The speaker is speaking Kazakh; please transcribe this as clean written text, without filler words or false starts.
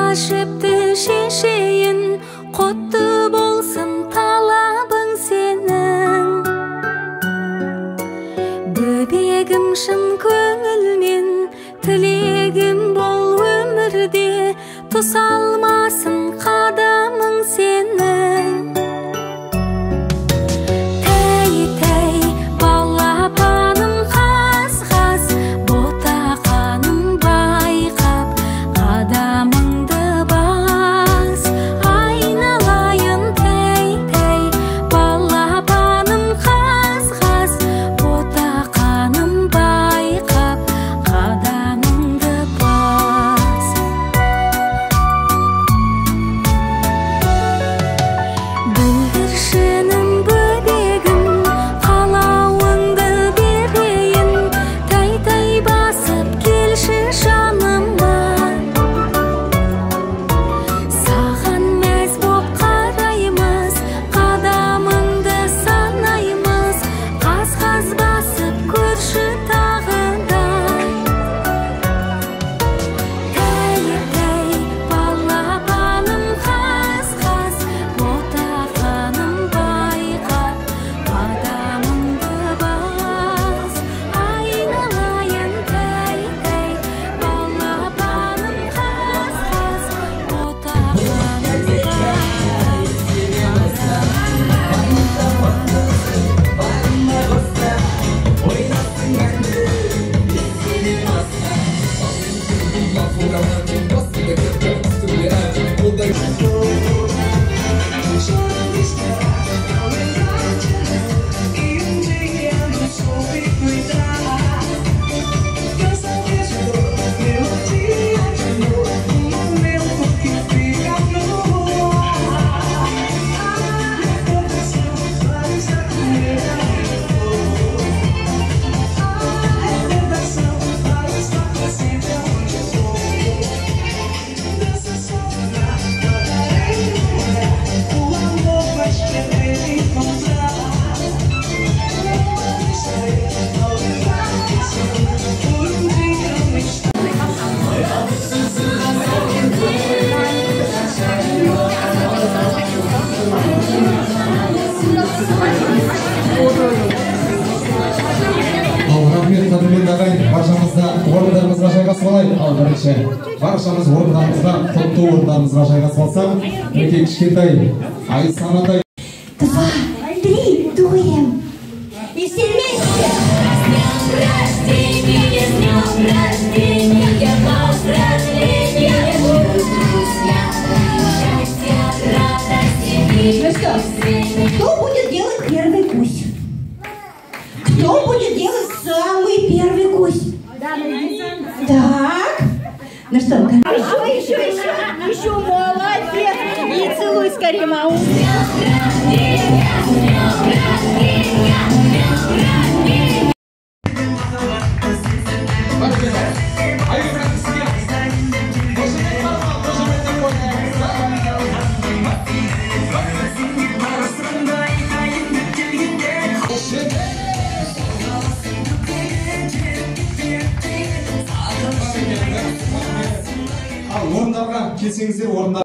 ашыпты шешейін, құтты болсын талабың сенің. Бөбегім шын көңілмен, тілегім бол өмірде, тұсалмасын қадамың сенің. Тәй-тәй балапаным қаз-қаз, ботақаным байқап, қадамыңды бас. Айналайын тәй-тәй балапаным қаз-қаз, ботақаным байқап, қадамыңды бас. Бүлдіршінің бөбегім, қалауыңды берейін, тәй-тәй басып келші жаныма. Саған мәз боп қараймыз, қадамыңды санаймыз, қаз-қаз басып көрші тағы да. Тәй-тәй балапаным қаз-қаз, ботақаным байқап, қадамыңды бас. Айналайын тәй-тәй балапаным қаз-қаз, ботақаным Рахмет, қадірменді ағайын, баршамызда орындарымызға жайғасып алайық. Ал бірінші, баршамыз орындарымызға, құтты орындарымызға жайғасып алсақ, өте кішкентай Айсанатай. 2, 3, дуем. И все вместе. С днем рождения, поздравления, друзья, счастья, радости. Ну что, кто будет делать первый кусь? Кто будет делать самый первый кусь? Так. Ну что, еще молодец. И целуй скорее, маму. Ал орындарға келсеңіздер, орындар